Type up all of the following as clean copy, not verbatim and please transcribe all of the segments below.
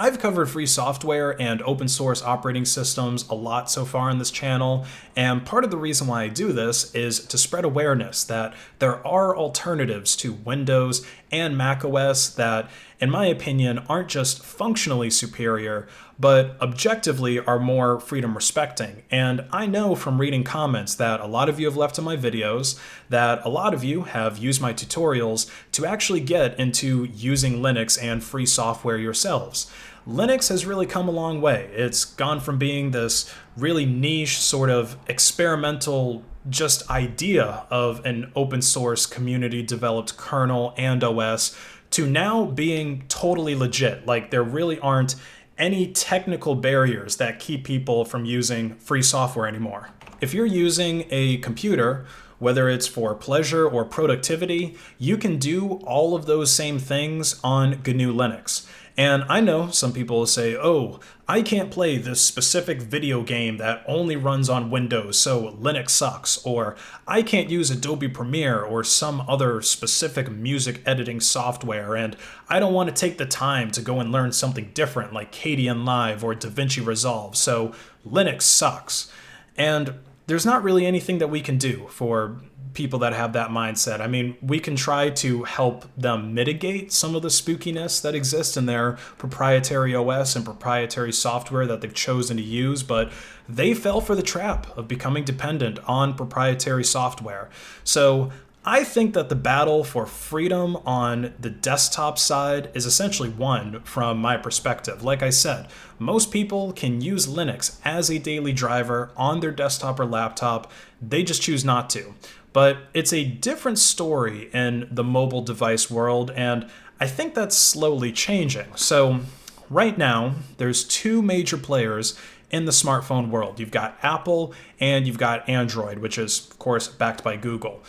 I've covered free software and open source operating systems a lot so far on this channel, and part of the reason why I do this is to spread awareness that there are alternatives to Windows and macOS that, in my opinion, aren't just functionally superior, but objectively are more freedom respecting. And I know from reading comments that a lot of you have left in my videos that a lot of you have used my tutorials to actually get into using Linux and free software yourselves. Linux has really come a long way. It's gone from being this really niche sort of experimental just idea of an open source community developed kernel and OS to now being totally legit. Like there really aren't any technical barriers that keep people from using free software anymore. If you're using a computer, whether it's for pleasure or productivity, you can do all of those same things on GNU Linux. And I know some people will say, oh, I can't play this specific video game that only runs on Windows, so Linux sucks. Or I can't use Adobe Premiere or some other specific music editing software, and I don't want to take the time to go and learn something different like KDN Live or DaVinci Resolve, so Linux sucks. And there's not really anything that we can do for people that have that mindset. I mean, we can try to help them mitigate some of the spookiness that exists in their proprietary OS and proprietary software that they've chosen to use, but they fell for the trap of becoming dependent on proprietary software. So I think that the battle for freedom on the desktop side is essentially won from my perspective. Like I said, most people can use Linux as a daily driver on their desktop or laptop. They just choose not to. But it's a different story in the mobile device world, and I think that's slowly changing. So right now, there's two major players in the smartphone world. You've got Apple and you've got Android, which is, of course, backed by Google.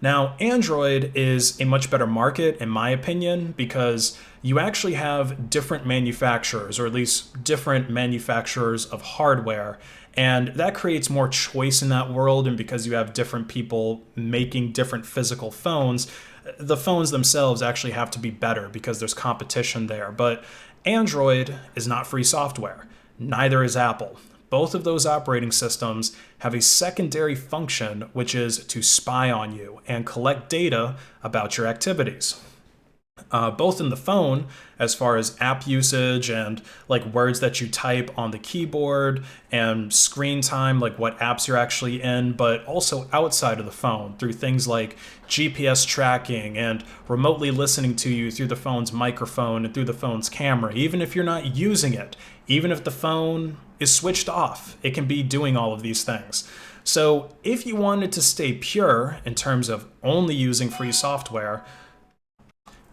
Now, Android is a much better market, in my opinion, because you actually have different manufacturers, or at least different manufacturers of hardware, and that creates more choice in that world. And because you have different people making different physical phones, the phones themselves actually have to be better because there's competition there. But Android is not free software. Neither is Apple. Both of those operating systems have a secondary function, which is to spy on you and collect data about your activities. Both in the phone, as far as app usage and like words that you type on the keyboard and screen time, like what apps you're actually in, but also outside of the phone through things like GPS tracking and remotely listening to you through the phone's microphone and through the phone's camera. Even if you're not using it, even if the phone is switched off, it can be doing all of these things. So if you wanted to stay pure in terms of only using free software,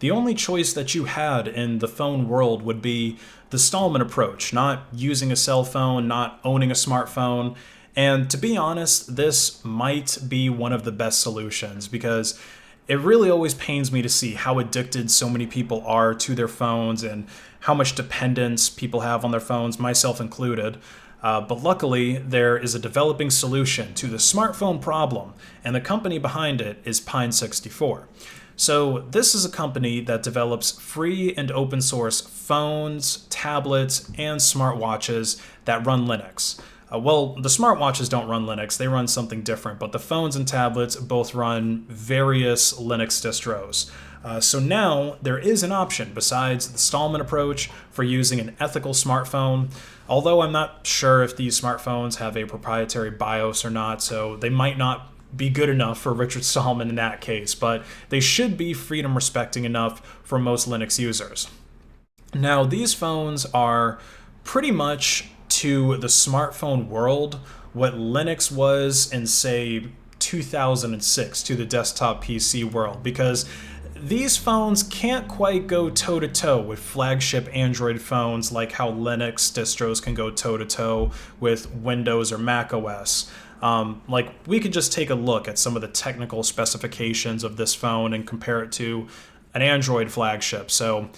the only choice that you had in the phone world would be the Stallman approach, not using a cell phone, not owning a smartphone. And to be honest, this might be one of the best solutions because it really always pains me to see how addicted so many people are to their phones and how much dependence people have on their phones, myself included. But luckily, there is a developing solution to the smartphone problem, and the company behind it is Pine64. So this is a company that develops free and open source phones, tablets, and smartwatches that run Linux. Well, the smartwatches don't run Linux, they run something different, but the phones and tablets both run various Linux distros. So now there is an option besides the Stallman approach for using an ethical smartphone, although I'm not sure if these smartphones have a proprietary BIOS or not, so they might not be good enough for Richard Stallman in that case, but they should be freedom respecting enough for most Linux users. Now, these phones are pretty much to the smartphone world what Linux was in, say, 2006 to the desktop PC world, because these phones can't quite go toe-to-toe with flagship Android phones like how Linux distros can go toe-to-toe with Windows or Mac OS. Like we could just take a look at some of the technical specifications of this phone and compare it to an Android flagship. So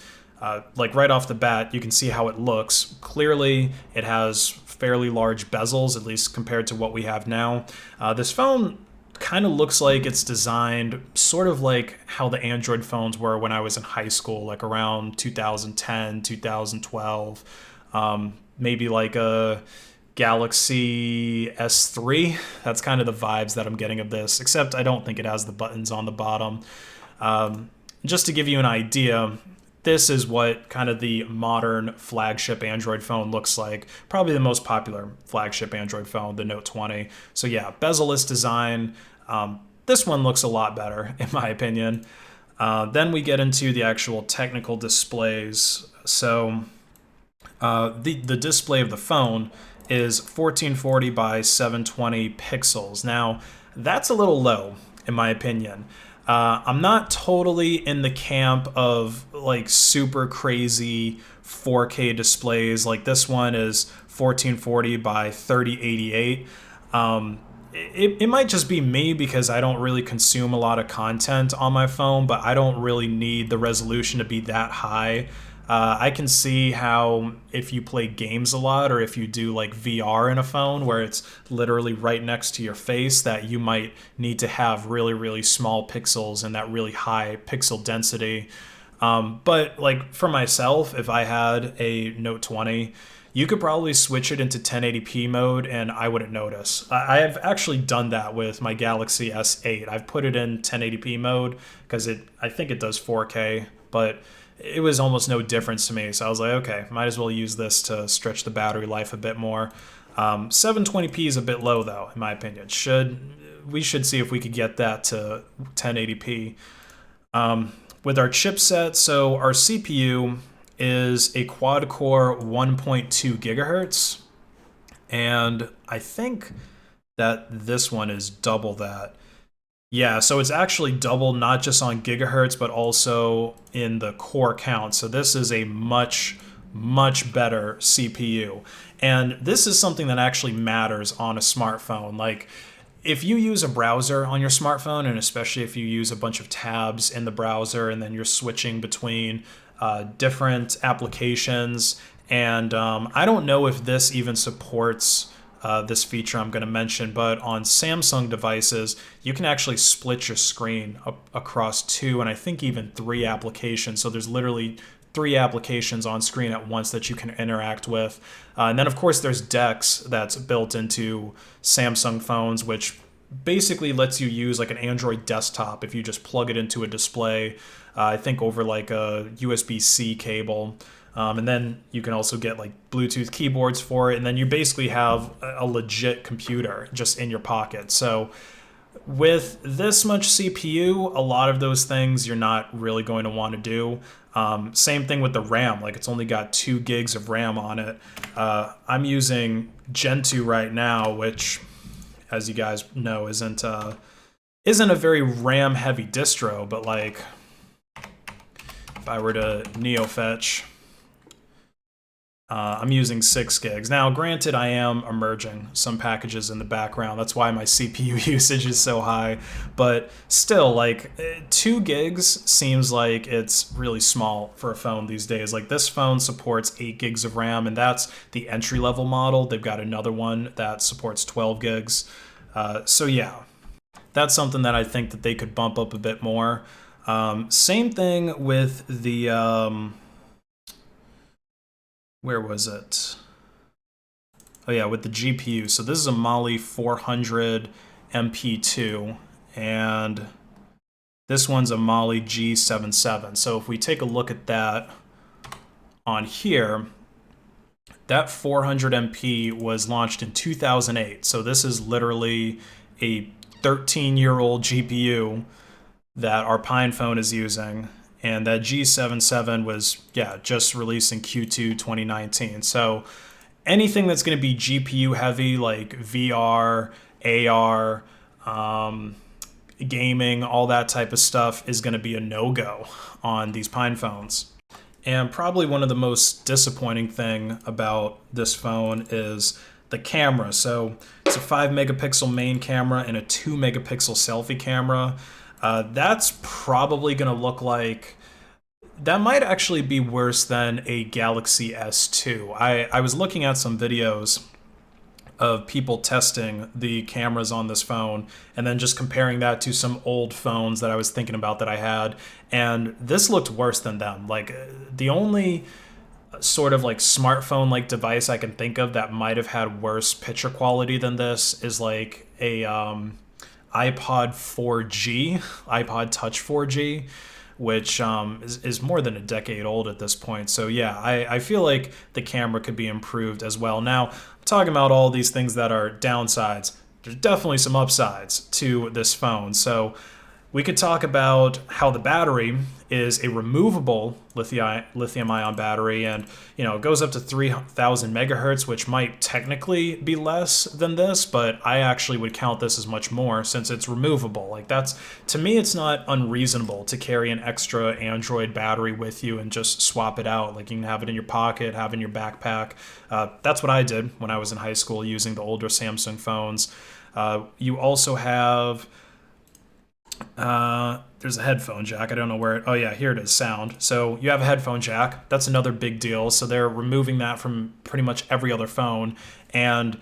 like right off the bat, you can see how it looks. Clearly, it has fairly large bezels, at least compared to what we have now. This phone kind of looks like it's designed sort of like how the Android phones were when I was in high school, like around 2010, 2012. Maybe like a Galaxy S3. That's kind of the vibes that I'm getting of this, except I don't think it has the buttons on the bottom. Just to give you an idea, this is what kind of the modern flagship Android phone looks like. Probably the most popular flagship Android phone, the Note 20. So yeah, bezel-less design. This one looks a lot better, in my opinion. Then we get into the actual technical displays. So the display of the phone is 1440 by 720 pixels. Now, that's a little low, in my opinion. I'm not totally in the camp of like super crazy 4K displays. Like this one is 1440 by 3088. It might just be me because I don't really consume a lot of content on my phone, but I don't really need the resolution to be that high. I can see how if you play games a lot or if you do like VR in a phone where it's literally right next to your face, that you might need to have really, really small pixels and that really high pixel density. But like for myself, if I had a Note 20, you could probably switch it into 1080p mode and I wouldn't notice. I have actually done that with my Galaxy S8. I've put it in 1080p mode because I think it does 4K, but it was almost no difference to me. So I was like, okay, might as well use this to stretch the battery life a bit more. 720p is a bit low though, in my opinion. We should see if we could get that to 1080p. With our chipset, so our CPU is a quad-core 1.2 gigahertz, and I think that this one is double that. Yeah, so it's actually double, not just on gigahertz, but also in the core count. So this is a much, much better CPU. And this is something that actually matters on a smartphone. Like, if you use a browser on your smartphone, and especially if you use a bunch of tabs in the browser, and then you're switching between different applications, and I don't know if this even supports this feature I'm going to mention, but on Samsung devices, you can actually split your screen across 2 and I think even 3 applications. So there's literally 3 applications on screen at once that you can interact with. And then of course there's DeX that's built into Samsung phones, which basically lets you use like an Android desktop if you just plug it into a display, I think over like a USB-C cable. And then you can also get like Bluetooth keyboards for it. And then you basically have a legit computer just in your pocket. So with this much CPU, a lot of those things you're not really going to want to do. Same thing with the RAM. Like it's only got 2 gigs of RAM on it. I'm using Gen 2 right now, which, as you guys know, isn't a very RAM heavy distro. But like if I were to NeoFetch, I'm using 6 gigs. Now, granted, I am merging some packages in the background. That's why my CPU usage is so high. But still, like, 2 gigs seems like it's really small for a phone these days. Like, this phone supports 8 gigs of RAM, and that's the entry-level model. They've got another one that supports 12 gigs. So, yeah, that's something that I think that they could bump up a bit more. Same thing with the... where was it? Oh yeah, with the GPU. So this is a Mali 400 MP2, and this one's a Mali G77. So if we take a look at that on here, that 400 MP was launched in 2008. So this is literally a 13-year-old GPU that our PinePhone is using. And that G77 was, yeah, just released in Q2 2019. So anything that's going to be GPU heavy, like VR, AR, gaming, all that type of stuff is going to be a no-go on these PinePhones. And probably one of the most disappointing thing about this phone is the camera. So it's a 5 megapixel main camera and a 2 megapixel selfie camera. That's probably going to look like... That might actually be worse than a Galaxy S2. I was looking at some videos of people testing the cameras on this phone and then just comparing that to some old phones that I was thinking about that I had. And this looked worse than them. Like, the only sort of like smartphone like device I can think of that might have had worse picture quality than this is like a iPod 4G, iPod Touch 4G, which is more than a decade old at this point. So yeah, I feel like the camera could be improved as well. Now, I'm talking about all these things that are downsides. There's definitely some upsides to this phone. So we could talk about how the battery is a removable lithium-ion battery, and it goes up to 3,000 megahertz, which might technically be less than this, but I actually would count this as much more since it's removable. Like, that's, to me, it's not unreasonable to carry an extra Android battery with you and just swap it out. Like, you can have it in your pocket, have it in your backpack. That's what I did when I was in high school using the older Samsung phones. You also have there's a headphone jack. I don't know where oh yeah, here it is, sound. So you have a headphone jack. That's another big deal. So they're removing that from pretty much every other phone. And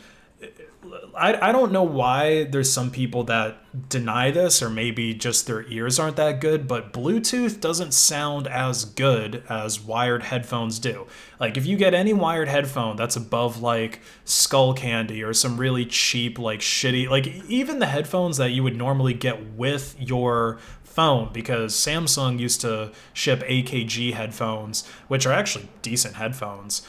I don't know why there's some people that deny this, or maybe just their ears aren't that good, but Bluetooth doesn't sound as good as wired headphones do. Like, if you get any wired headphone that's above like Skull Candy or some really cheap, like shitty, like even the headphones that you would normally get with your phone, because Samsung used to ship AKG headphones, which are actually decent headphones,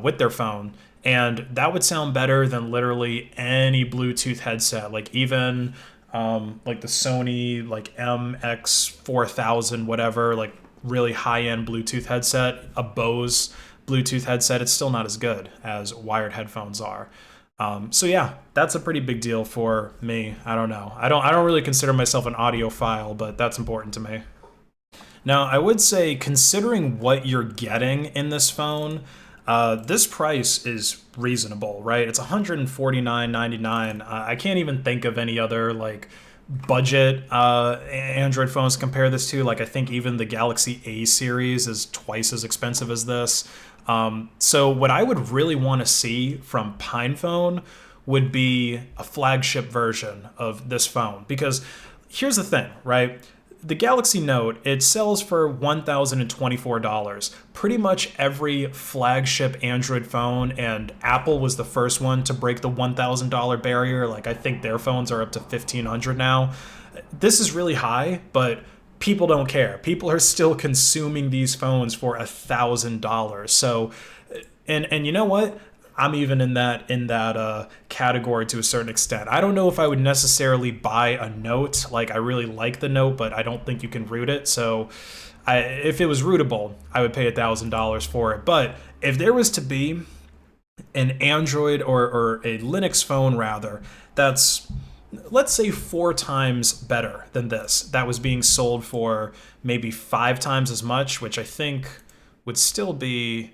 with their phone. And that would sound better than literally any Bluetooth headset, like even like the Sony like MX4000, whatever, like really high-end Bluetooth headset, a Bose Bluetooth headset. It's still not as good as wired headphones are. So yeah, that's a pretty big deal for me. I don't know. I don't really consider myself an audiophile, but that's important to me. Now, I would say, considering what you're getting in this phone, this price is reasonable, right? It's $149.99. I can't even think of any other like budget Android phones to compare this to. Like, I think even the Galaxy A series is twice as expensive as this. So what I would really want to see from PinePhone would be a flagship version of this phone, because here's the thing, right? The Galaxy Note, it sells for $1,024. Pretty much every flagship Android phone, and Apple was the first one to break the $1,000 barrier. Like, I think their phones are up to $1,500 now. This is really high, but people don't care. People are still consuming these phones for $1,000. So, and you know what? I'm even in that category to a certain extent. I don't know if I would necessarily buy a Note. Like, I really like the Note, but I don't think you can root it. So if it was rootable, I would pay $1,000 for it. But if there was to be an Android or a Linux phone rather, that's, let's say, 4 times better than this, that was being sold for maybe 5 times as much, which I think would still be,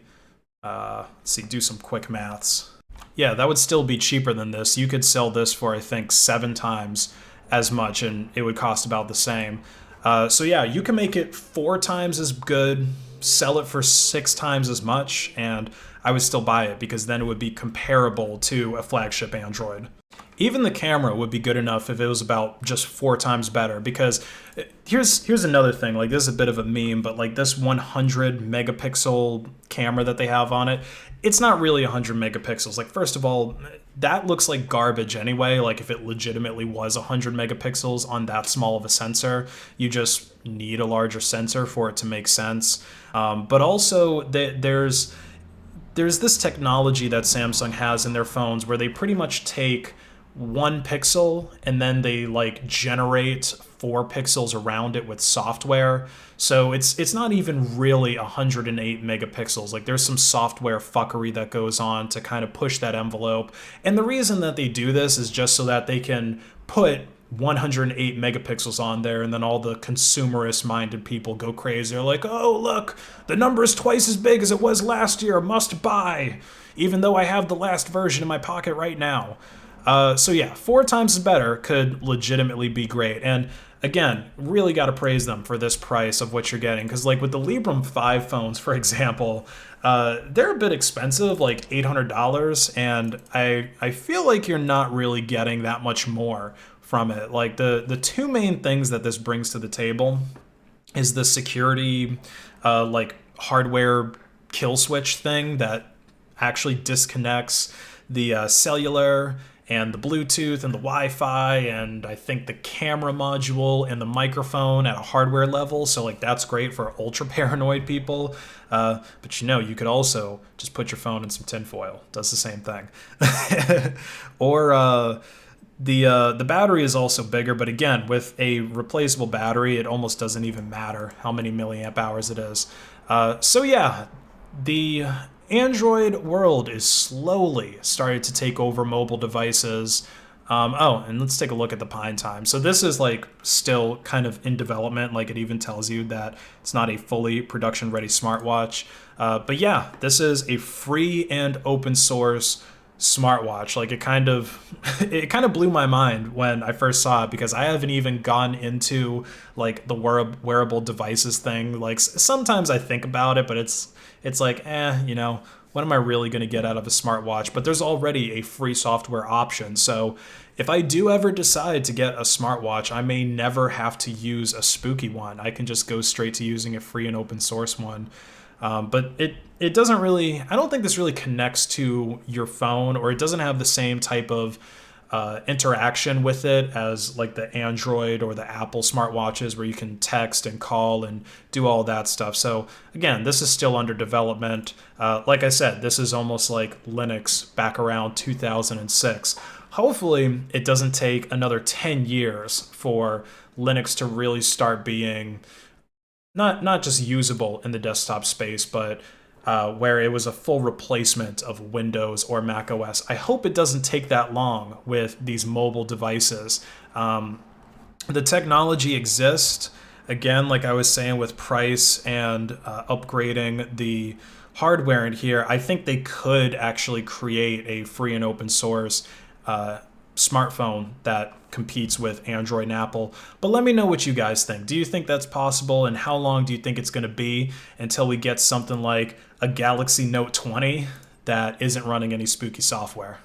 let's see, do some quick maths. Yeah, that would still be cheaper than this. You could sell this for, I think, 7 times as much, and it would cost about the same. So yeah, you can make it 4 times as good, sell it for 6 times as much, and I would still buy it, because then it would be comparable to a flagship Android. Even the camera would be good enough if it was about just 4 times better, because here's another thing. Like, this is a bit of a meme, but like this 100 megapixel camera that they have on it, it's not really 100 megapixels. Like, first of all, that looks like garbage anyway. Like, if it legitimately was 100 megapixels on that small of a sensor, you just need a larger sensor for it to make sense. But also there's this technology that Samsung has in their phones where they pretty much take 1 pixel and then they like generate 4 pixels around it with software. So it's not even really 108 megapixels. Like, there's some software fuckery that goes on to kind of push that envelope. And the reason that they do this is just so that they can put 108 megapixels on there, and then all the consumerist minded people go crazy. They're like, oh, look, the number is twice as big as it was last year, must buy, even though I have the last version in my pocket right now. So yeah, 4 times better could legitimately be great. And again, really got to praise them for this price of what you're getting. Because like with the Librem 5 phones, for example, they're a bit expensive, like $800. And I feel like you're not really getting that much more from it. Like the two main things that this brings to the table is the security, like hardware kill switch thing that actually disconnects the cellular and the Bluetooth and the Wi-Fi and I think the camera module and the microphone at a hardware level. So like that's great for ultra paranoid people. But you could also just put your phone in some tinfoil. Does the same thing. Or the battery is also bigger, but again, with a replaceable battery, it almost doesn't even matter how many milliamp hours it is. So yeah, the Android world is slowly starting to take over mobile devices. And let's take a look at the Pine time. So this is like still kind of in development. Like it even tells you that it's not a fully production ready smartwatch. But yeah, this is a free and open source smartwatch. Like it kind of blew my mind when I first saw it, because I haven't even gone into like the wearable devices thing. Like sometimes I think about it, but it's like, what am I really going to get out of a smartwatch? But there's already a free software option. So if I do ever decide to get a smartwatch, I may never have to use a spooky one. I can just go straight to using a free and open source one. But it doesn't really, I don't think this really connects to your phone, or it doesn't have the same type of interaction with it as like the Android or the Apple smartwatches, where you can text and call and do all that stuff. So again, this is still under development. Like I said, this is almost like Linux back around 2006. Hopefully it doesn't take another 10 years for Linux to really start being not just usable in the desktop space, but where it was a full replacement of Windows or Mac OS. I hope it doesn't take that long with these mobile devices. The technology exists. Again, like I was saying, with price and upgrading the hardware in here, I think they could actually create a free and open source smartphone that competes with Android and Apple. But let me know what you guys think. Do you think that's possible, and how long do you think it's going to be until we get something like a Galaxy Note 20 that isn't running any spooky software?